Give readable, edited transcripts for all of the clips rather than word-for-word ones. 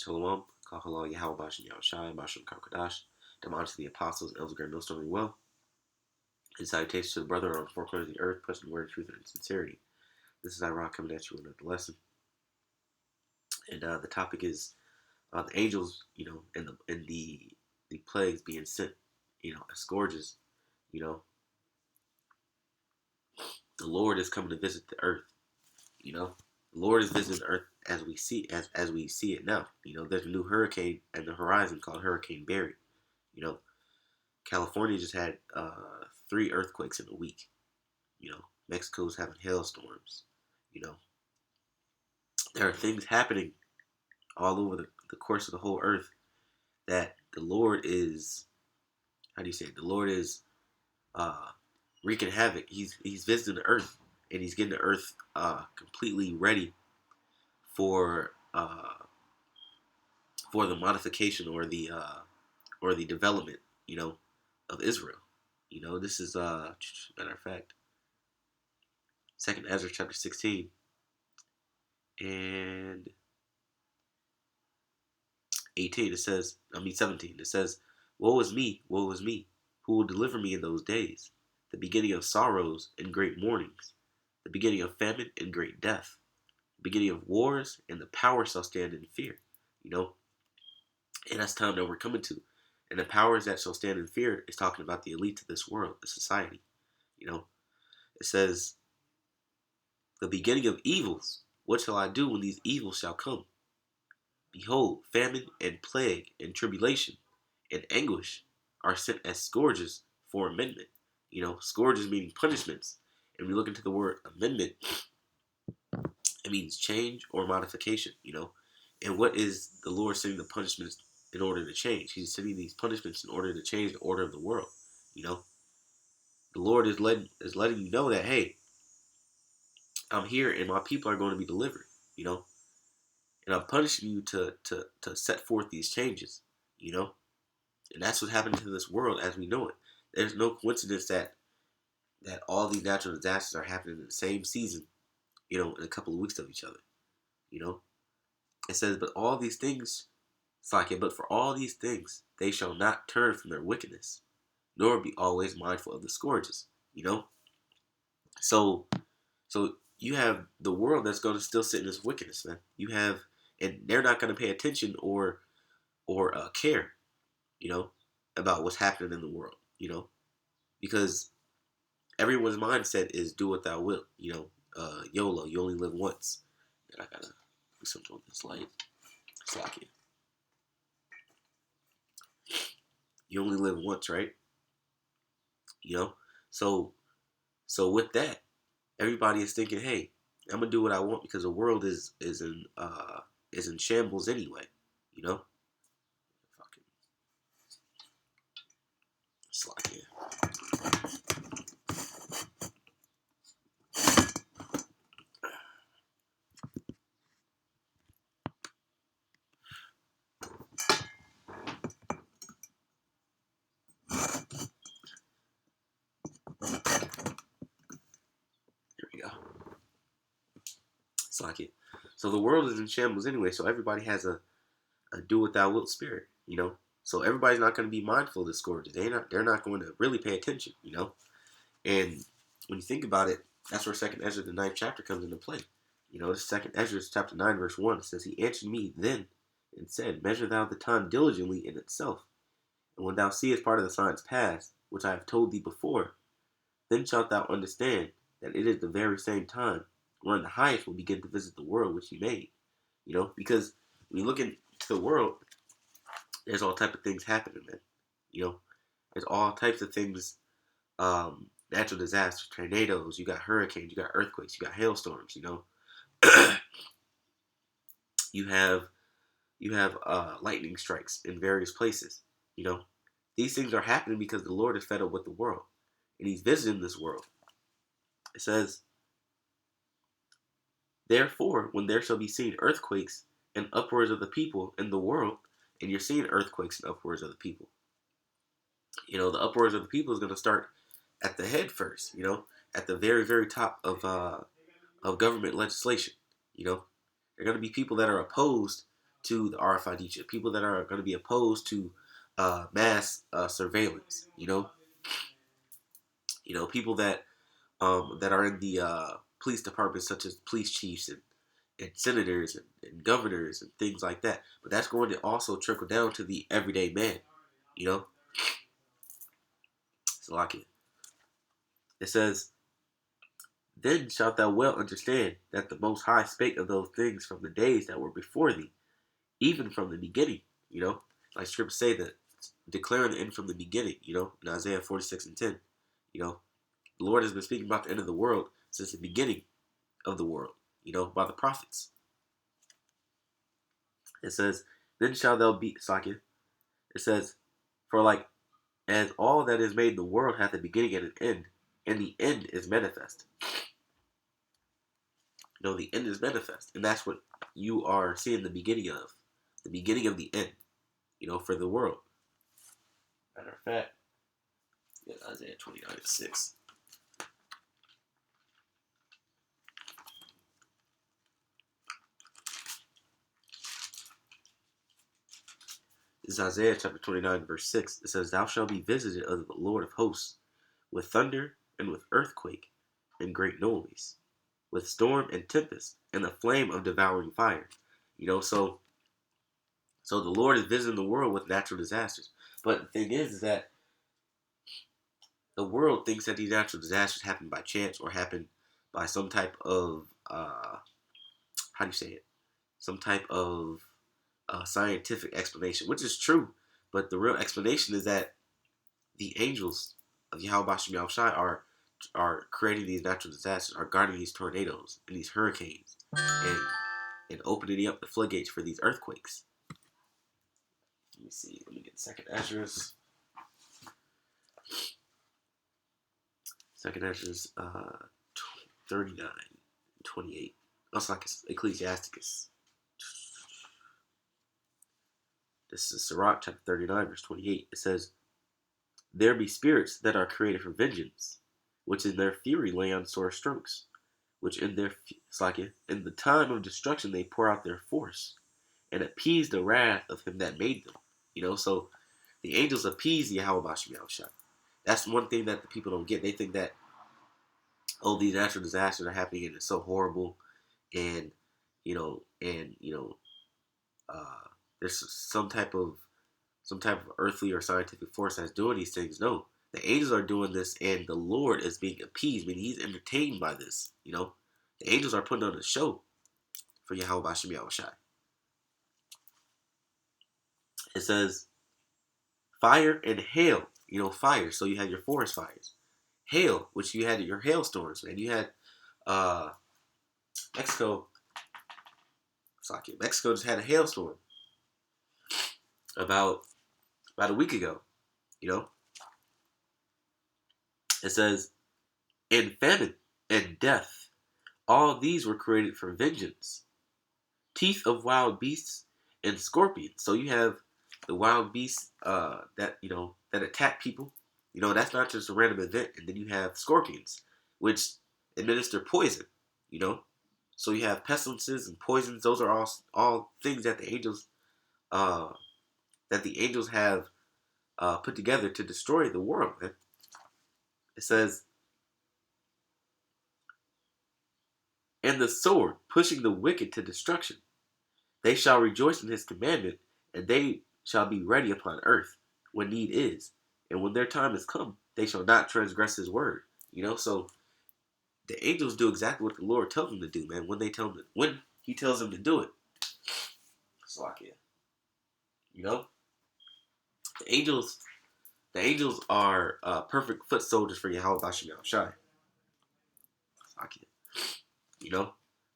Shalom, Kahala Yahweh Bashem Yahushai, Bashem Karkadash, Damon to the apostles, Elder Grand Millstone well, and salutations to the brother on the four corners of the earth, present word, truth, and sincerity. This is Iraq coming at you with another lesson. And the topic is the angels, and the plagues being sent, as scourges. The Lord is coming to visit the earth. The Lord is visiting the earth as we see it now. There's a new hurricane at the horizon called Hurricane Barry. California just had 3 earthquakes in a week. Mexico's having hailstorms. There are things happening all over the course of the whole earth that the Lord is, the Lord is wreaking havoc. He's visiting the earth, and he's getting the earth completely ready for the modification or the development, of Israel. This is matter of fact, 2nd Ezra chapter 16 and 18. 17. It says, woe is me, who will deliver me in those days? The beginning of sorrows and great mournings, the beginning of famine and great death, the beginning of wars, and the power shall stand in fear. And that's time that we're coming to. And the powers that shall stand in fear is talking about the elite of this world, the society. It says, the beginning of evils, what shall I do when these evils shall come? Behold, famine and plague and tribulation and anguish are sent as scourges for amendment. Scourges meaning punishments. And we look into the word amendment, it means change or modification, And what is the Lord sending the punishments in order to change? He's sending these punishments in order to change the order of the world, The Lord is letting you know that, hey, I'm here and my people are going to be delivered, And I'm punishing you to set forth these changes, And that's what's happening to this world as we know it. There's no coincidence that all these natural disasters are happening in the same season, in a couple of weeks of each other, It says, but all these things, but for all these things, they shall not turn from their wickedness, nor be always mindful of the scourges, So you have the world that's going to still sit in this wickedness, man. And they're not going to pay attention or care, about what's happening in the world, because everyone's mindset is do what thou wilt, YOLO, you only live once. And I gotta do something with this light. Slack it. You only live once, right? So with that, everybody is thinking, hey, I'm gonna do what I want because the world is in shambles anyway, Fucking slack it. There we go. Slack it. So the world is in shambles anyway. So everybody has a do what thou wilt spirit, So everybody's not going to be mindful of the scourges. They're not going to really pay attention, And when you think about it, that's where 2nd Ezra, the 9th chapter, comes into play. This 2nd Ezra, chapter 9, verse 1, it says, he answered me then and said, measure thou the time diligently in itself. And when thou seest part of the signs past, which I have told thee before, then shalt thou understand that it is the very same time wherein the highest will begin to visit the world which he made. Because when you look into the world, there's all type of things happening, man. There's all types of things, natural disasters, tornadoes, you got hurricanes, you got earthquakes, you got hailstorms, you have lightning strikes in various places, These things are happening because the Lord is fed up with the world, and he's visiting this world. It says, therefore, when there shall be seen earthquakes and upwards of the people in the world, and you're seeing earthquakes and upwards of the people, the upwards of the people is going to start at the head first, at the very, very top of government legislation. There are going to be people that are opposed to the RFID chip, people that are going to be opposed to mass surveillance. People that are in the police departments, such as police chiefs and senators and governors and things like that. But that's going to also trickle down to the everyday man. You know, so like it says, "Then shalt thou well understand that the Most High spake of those things from the days that were before thee, even from the beginning." Like scriptures say that declaring the end from the beginning. In Isaiah 46:10. The Lord has been speaking about the end of the world since the beginning of the world. By the prophets. It says, "Then shall thou be," Sakya. It says, "For like as all that is made in the world hath a beginning and an end, and the end is manifest." The end is manifest, and that's what you are seeing the beginning of the end. For the world. Matter of fact, Isaiah 29:6. This is Isaiah chapter 29, verse 6. It says, "Thou shalt be visited of the Lord of hosts, with thunder and with earthquake and great noise, with storm and tempest and the flame of devouring fire." So the Lord is visiting the world with natural disasters. But the thing is that the world thinks that these natural disasters happen by chance or happen by some type of how do you say it? Some type of scientific explanation, which is true. But the real explanation is that the angels of Yahweh Shem Yahushai are creating these natural disasters, are guarding these tornadoes and these hurricanes, and opening up the floodgates for these earthquakes. Let me see. Let me get Second Esdras. Second Esdras 39:28. Also like Ecclesiasticus. This is Sirach chapter 39, verse 28. It says, "There be spirits that are created for vengeance, which in their fury lay on sore strokes, which in in the time of destruction they pour out their force, and appease the wrath of him that made them." So the angels appease Yahweh Bashem Yahushua. That's one thing that the people don't get. They think that, oh, these natural disasters are happening and it's so horrible, and there's some type of earthly or scientific force that's doing these things. No, the angels are doing this, and the Lord is being appeased. Meaning He's entertained by this. The angels are putting on a show for Yahweh Bashem Yahushai. It says, "Fire and hail." Fire. So you had your forest fires. Hail, which you had your hailstorms, and you had Mexico. Mexico just had a hailstorm about a week ago. It says, "And famine and death, all these were created for vengeance. Teeth of wild beasts and scorpions." So you have the wild beasts that attack people. That's not just a random event. And then you have scorpions, which administer poison. So you have pestilences and poisons. Those are all things that the angels have put together to destroy the world. Man. It says, "And the sword pushing the wicked to destruction. They shall rejoice in his commandment, and they shall be ready upon earth when need is. And when their time is come, they shall not transgress his word." So the angels do exactly what the Lord tells them to do, man. When He tells them to do it. Slakia. The angels are perfect foot soldiers for Yahweh Bashem Yahushai. Slakia.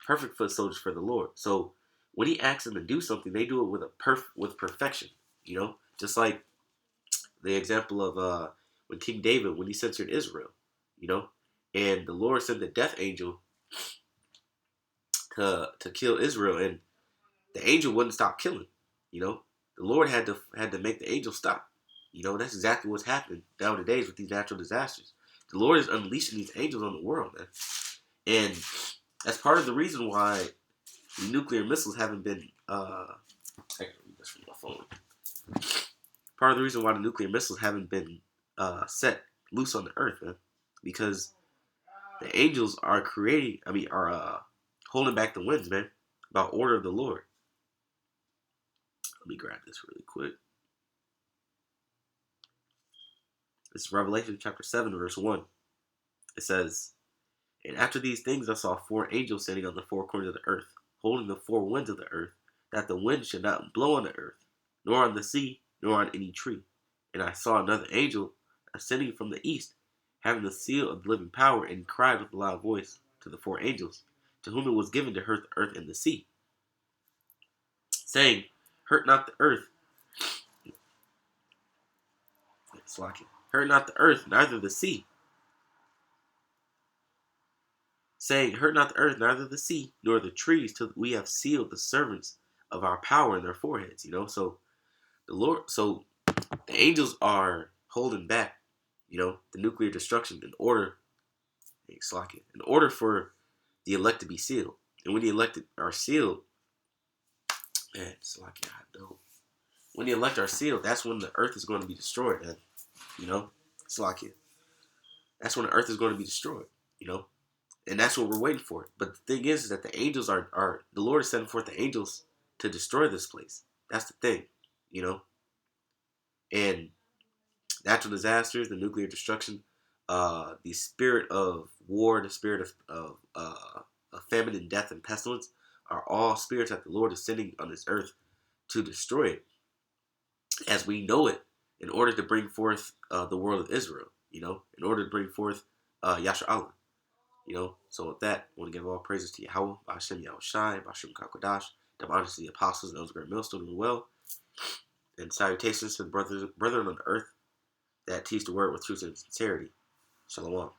Perfect foot soldiers for the Lord. So when He asks them to do something, they do it with perfection. Just like the example of when King David, when he censored Israel, and the Lord sent the death angel to kill Israel, and the angel wouldn't stop killing. The Lord had to make the angel stop. That's exactly what's happening nowadays with these natural disasters. The Lord is unleashing these angels on the world, man, and that's part of the reason why the nuclear missiles haven't been phone. Part of the reason why the nuclear missiles haven't been set loose on the earth, man, because the angels are holding back the winds, man, by order of the Lord. Let me grab this really quick. This is Revelation chapter 7, verse 1. It says, "And after these things I saw 4 angels standing on the 4 corners of the earth, holding the 4 winds of the earth, that the wind should not blow on the earth, nor on the sea, nor on any tree. And I saw another angel ascending from the east, having the seal of the living power, and cried with a loud voice to the 4 angels, to whom it was given to hurt the earth and the sea, saying, Hurt not the earth, hurt not the earth, neither the sea. Saying, Hurt not the earth, neither the sea, nor the trees, till we have sealed the servants of our power in their foreheads." So the angels are holding back, the nuclear destruction in order for the elect to be sealed. And when the elected are sealed, man, when the elect are sealed, that's when the earth is going to be destroyed, man. That's when the earth is going to be destroyed, and that's what we're waiting for. But the thing is that the angels are the Lord is sending forth the angels to destroy this place. That's the thing, and natural disasters, the nuclear destruction, the spirit of war, the spirit of famine and death and pestilence are all spirits that the Lord is sending on this earth to destroy it as we know it, in order to bring forth the world of Israel, in order to bring forth Yashar Allah. So with that, I want to give all praises to Yahweh, Ba'ashem Yahushai, Ba'ashem Kakodash, the honors to the apostles, and those great millstones as well, and salutations to the brethren on the earth that teach the word with truth and sincerity. Shalom.